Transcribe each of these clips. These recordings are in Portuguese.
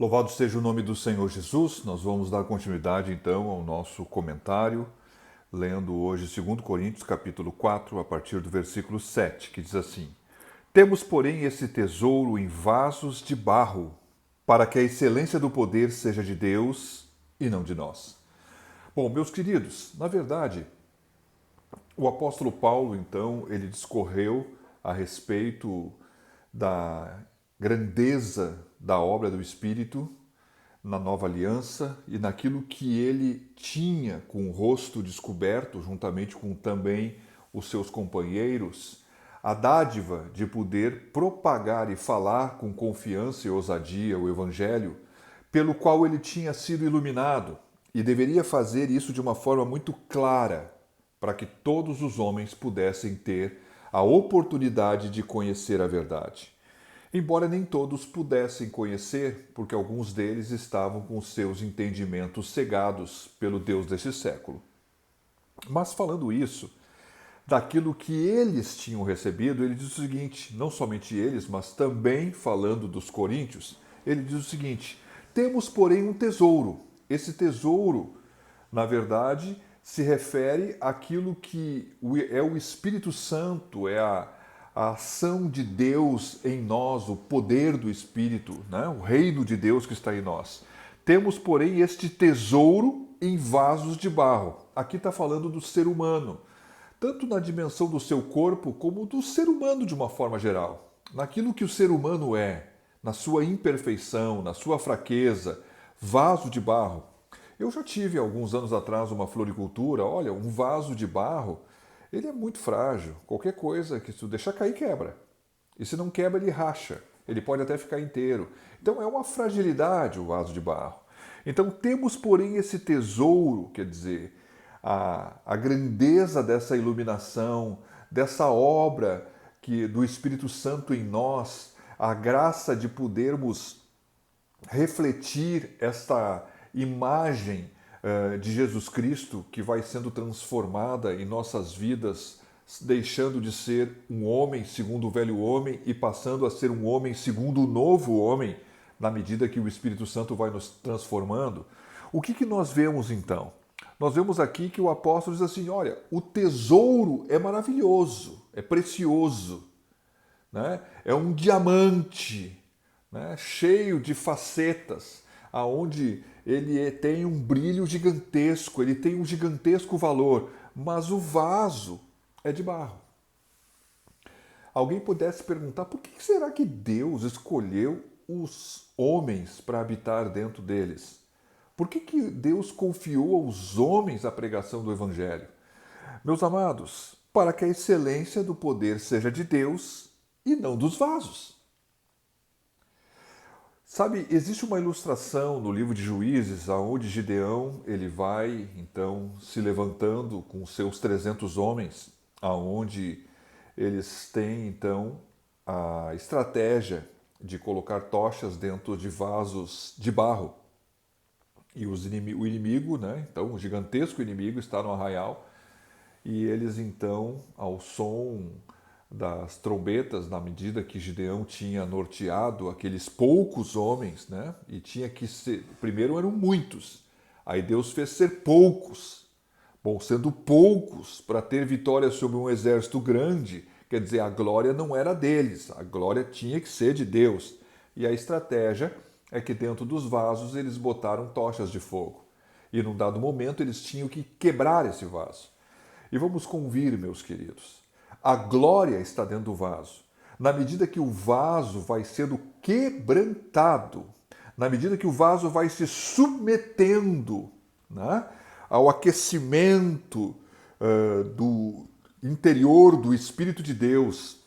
Louvado seja o nome do Senhor Jesus. Nós vamos dar continuidade então ao nosso comentário, lendo hoje 2 Coríntios capítulo 4, a partir do versículo 7, que diz assim: Temos, porém, esse tesouro em vasos de barro, para que a excelência do poder seja de Deus e não de nós. Bom, meus queridos, na verdade, o apóstolo Paulo, então, ele discorreu a respeito da grandeza da obra do Espírito na nova aliança e naquilo que ele tinha com o rosto descoberto, juntamente com também os seus companheiros, a dádiva de poder propagar e falar com confiança e ousadia o Evangelho, pelo qual ele tinha sido iluminado e deveria fazer isso de uma forma muito clara, para que todos os homens pudessem ter a oportunidade de conhecer a verdade. Embora nem todos pudessem conhecer, porque alguns deles estavam com seus entendimentos cegados pelo Deus deste século. Mas falando isso, daquilo que eles tinham recebido, ele diz o seguinte, não somente eles, mas também falando dos coríntios, ele diz o seguinte: temos, porém, um tesouro. Esse tesouro, na verdade, se refere àquilo que é o Espírito Santo, é a ação de Deus em nós, o poder do Espírito, né? O reino de Deus que está em nós. Temos, porém, este tesouro em vasos de barro. Aqui está falando do ser humano, tanto na dimensão do seu corpo, como do ser humano de uma forma geral. Naquilo que o ser humano é, na sua imperfeição, na sua fraqueza, vaso de barro. Eu já tive, alguns anos atrás, uma floricultura. Olha, um vaso de barro, ele é muito frágil. Qualquer coisa que tu deixar cair, quebra. E se não quebra, ele racha. Ele pode até ficar inteiro. Então é uma fragilidade o vaso de barro. Então temos, porém, esse tesouro, quer dizer, a grandeza dessa iluminação, dessa obra do Espírito Santo em nós, a graça de podermos refletir esta imagem de Jesus Cristo que vai sendo transformada em nossas vidas, deixando de ser um homem segundo o velho homem e passando a ser um homem segundo o novo homem, na medida que o Espírito Santo vai nos transformando. O que nós vemos então? Nós vemos aqui que o apóstolo diz assim: olha, o tesouro é maravilhoso, é precioso, né? É um diamante, né? Cheio de facetas, aonde ele tem um brilho gigantesco, ele tem um gigantesco valor, mas o vaso é de barro. Alguém pudesse perguntar: por que será que Deus escolheu os homens para habitar dentro deles? Por que Deus confiou aos homens a pregação do Evangelho? Meus amados, para que a excelência do poder seja de Deus e não dos vasos. Sabe, existe uma ilustração no livro de Juízes, onde Gideão ele vai então se levantando com seus 300 homens, aonde eles têm então a estratégia de colocar tochas dentro de vasos de barro. E o inimigo, né? Então o gigantesco inimigo está no arraial e eles então, ao som das trombetas, na medida que Gideão tinha norteado aqueles poucos homens, né? E tinha que ser, primeiro eram muitos, aí Deus fez ser poucos. Bom, sendo poucos para ter vitória sobre um exército grande, quer dizer, a glória não era deles, a glória tinha que ser de Deus. E a estratégia é que dentro dos vasos eles botaram tochas de fogo. E num dado momento eles tinham que quebrar esse vaso. E vamos convir, meus queridos, a glória está dentro do vaso. Na medida que o vaso vai sendo quebrantado, na medida que o vaso vai se submetendo, né, ao aquecimento do interior do Espírito de Deus,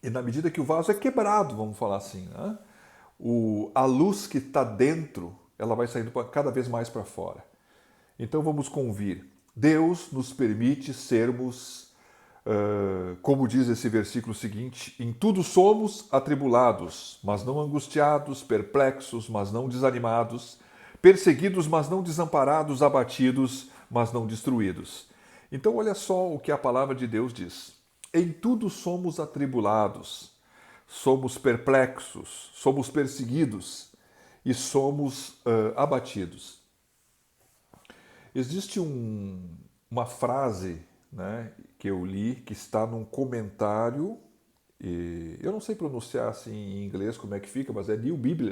e na medida que o vaso é quebrado, vamos falar assim, né, a luz que está dentro, ela vai saindo cada vez mais para fora. Então vamos convir. Deus nos permite sermos, como diz esse versículo seguinte: em tudo somos atribulados, mas não angustiados, perplexos, mas não desanimados, perseguidos, mas não desamparados, abatidos, mas não destruídos. Então olha só o que a palavra de Deus diz. Em tudo somos atribulados, somos perplexos, somos perseguidos. e somos abatidos. Existe uma frase, né, que eu li que está num comentário, e eu não sei pronunciar assim em inglês como é que fica, mas é New Bible,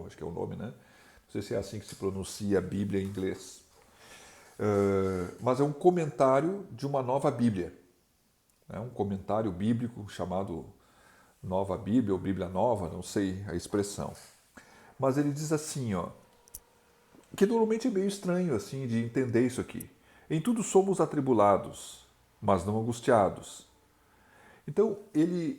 acho que é o nome, né? Não sei se é assim que se pronuncia a Bíblia em inglês. Mas é um comentário de uma nova Bíblia. É um comentário bíblico chamado Nova Bíblia ou Bíblia Nova, não sei a expressão. Mas ele diz assim, ó, que normalmente é meio estranho assim de entender isso aqui. Em tudo somos atribulados, mas não angustiados. Então,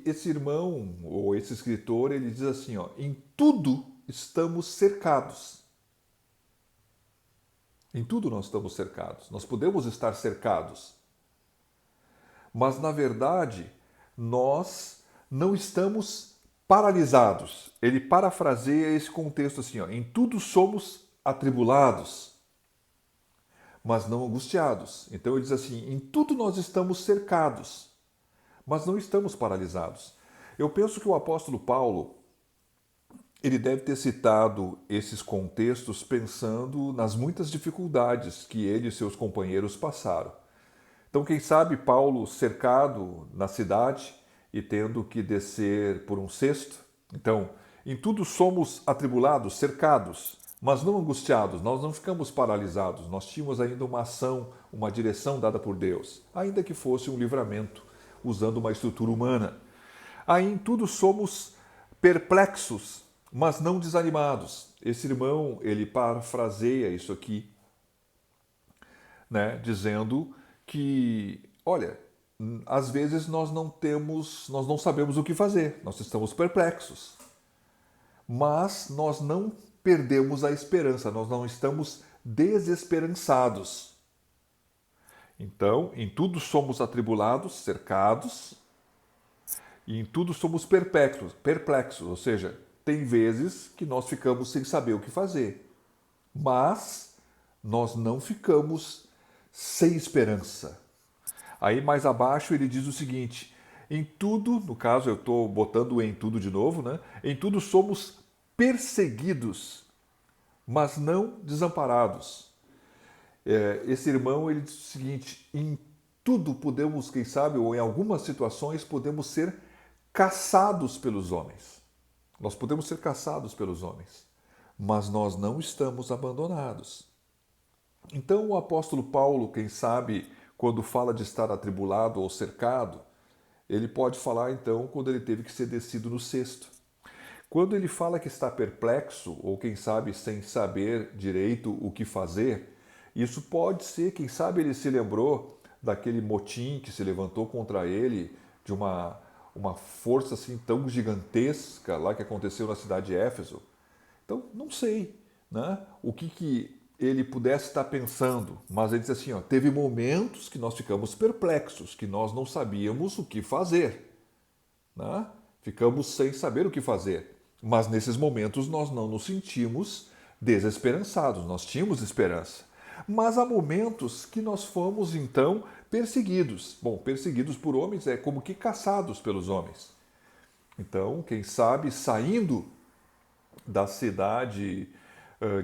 esse irmão ou esse escritor, ele diz assim, ó, em tudo estamos cercados. Em tudo nós estamos cercados. Nós podemos estar cercados. Mas, na verdade, nós não estamos paralisados. Ele parafraseia esse contexto assim, ó, em tudo somos atribulados, mas não angustiados. Então ele diz assim, em tudo nós estamos cercados, mas não estamos paralisados. Eu penso que o apóstolo Paulo, ele deve ter citado esses contextos pensando nas muitas dificuldades que ele e seus companheiros passaram. Então, quem sabe Paulo cercado na cidade e tendo que descer por um cesto. Então, em tudo somos atribulados, cercados, mas não angustiados. Nós não ficamos paralisados. Nós tínhamos ainda uma ação, uma direção dada por Deus, ainda que fosse um livramento, usando uma estrutura humana. Aí em tudo somos perplexos, mas não desanimados. Esse irmão, ele parafraseia isso aqui, né, dizendo que, olha, às vezes nós não sabemos o que fazer, nós estamos perplexos, mas nós não perdemos a esperança, nós não estamos desesperançados. Então, em tudo somos atribulados, cercados, e em tudo somos perplexos, ou seja, tem vezes que nós ficamos sem saber o que fazer, mas nós não ficamos sem esperança. Aí mais abaixo ele diz o seguinte: em tudo, no caso eu estou botando em tudo de novo, né? Em tudo somos perseguidos, mas não desamparados. Esse irmão ele diz o seguinte: em tudo podemos, quem sabe, ou em algumas situações podemos ser caçados pelos homens. Nós podemos ser caçados pelos homens, mas nós não estamos abandonados. Então o apóstolo Paulo, quem sabe, quando fala de estar atribulado ou cercado, ele pode falar então quando ele teve que ser descido no cesto. Quando ele fala que está perplexo, ou quem sabe sem saber direito o que fazer, isso pode ser, quem sabe ele se lembrou daquele motim que se levantou contra ele, de uma força assim tão gigantesca lá que aconteceu na cidade de Éfeso. Então, não sei, né, o que ele pudesse estar pensando, mas ele diz assim, ó, teve momentos que nós ficamos perplexos, que nós não sabíamos o que fazer, né? Ficamos sem saber o que fazer, mas nesses momentos nós não nos sentimos desesperançados, nós tínhamos esperança. Mas há momentos que nós fomos então perseguidos. Bom, perseguidos por homens é como que caçados pelos homens. Então, quem sabe, saindo da cidade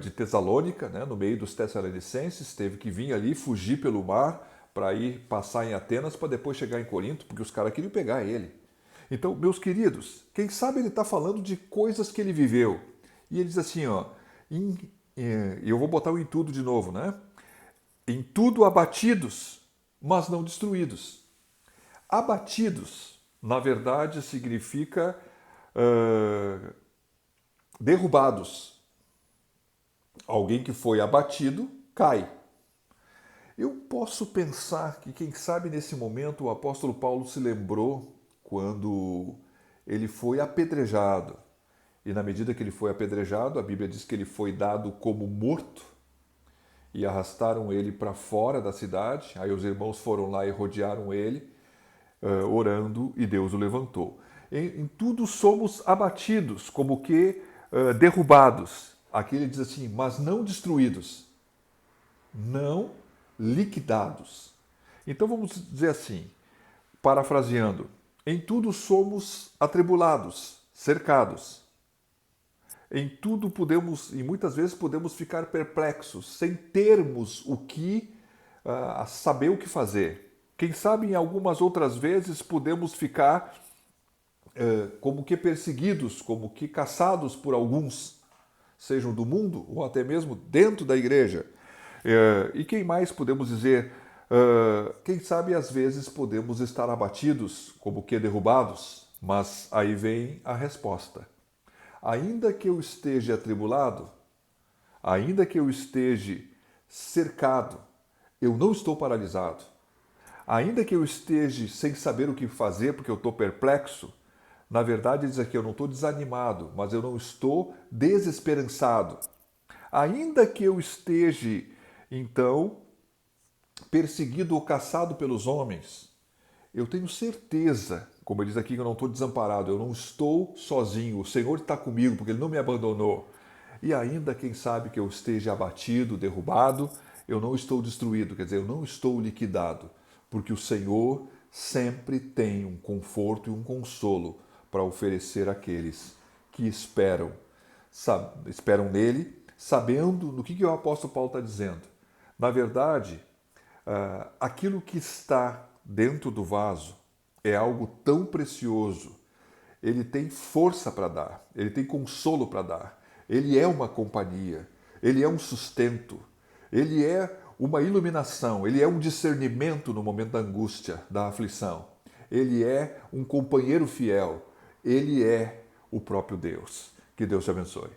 de Tessalônica, né, no meio dos Tessalonicenses, teve que vir ali, fugir pelo mar para ir passar em Atenas para depois chegar em Corinto, porque os caras queriam pegar ele. Então, meus queridos, quem sabe ele está falando de coisas que ele viveu. E ele diz assim, ó, e eu vou botar o em tudo de novo, né? Em tudo abatidos, mas não destruídos. Abatidos, na verdade, significa derrubados. Alguém que foi abatido cai. Eu posso pensar que, quem sabe, nesse momento o apóstolo Paulo se lembrou quando ele foi apedrejado. E na medida que ele foi apedrejado, a Bíblia diz que ele foi dado como morto e arrastaram ele para fora da cidade. Aí os irmãos foram lá e rodearam ele, orando, e Deus o levantou. Em tudo somos abatidos, como que derrubados. Aqui ele diz assim, mas não destruídos, não liquidados. Então vamos dizer assim, parafraseando, em tudo somos atribulados, cercados, em tudo podemos, e muitas vezes podemos ficar perplexos, sem termos saber o que fazer. Quem sabe em algumas outras vezes podemos ficar como que perseguidos, como que caçados por alguns, sejam do mundo ou até mesmo dentro da igreja. E quem mais podemos dizer? Quem sabe às vezes podemos estar abatidos, como que derrubados, mas aí vem a resposta. Ainda que eu esteja atribulado, ainda que eu esteja cercado, eu não estou paralisado. Ainda que eu esteja sem saber o que fazer porque eu estou perplexo, na verdade diz aqui, eu não estou desanimado, mas eu não estou desesperançado. Ainda que eu esteja, então, perseguido ou caçado pelos homens, eu tenho certeza, como ele diz aqui, que eu não estou desamparado, eu não estou sozinho, o Senhor está comigo, porque Ele não me abandonou. E ainda, quem sabe, que eu esteja abatido, derrubado, eu não estou destruído, quer dizer, eu não estou liquidado, porque o Senhor sempre tem um conforto e um consolo para oferecer àqueles que esperam nele, sabendo no que o apóstolo Paulo está dizendo. Na verdade, aquilo que está dentro do vaso é algo tão precioso. Ele tem força para dar, ele tem consolo para dar, ele é uma companhia, ele é um sustento, ele é uma iluminação, ele é um discernimento no momento da angústia, da aflição. Ele é um companheiro fiel, ele é o próprio Deus. Que Deus te abençoe.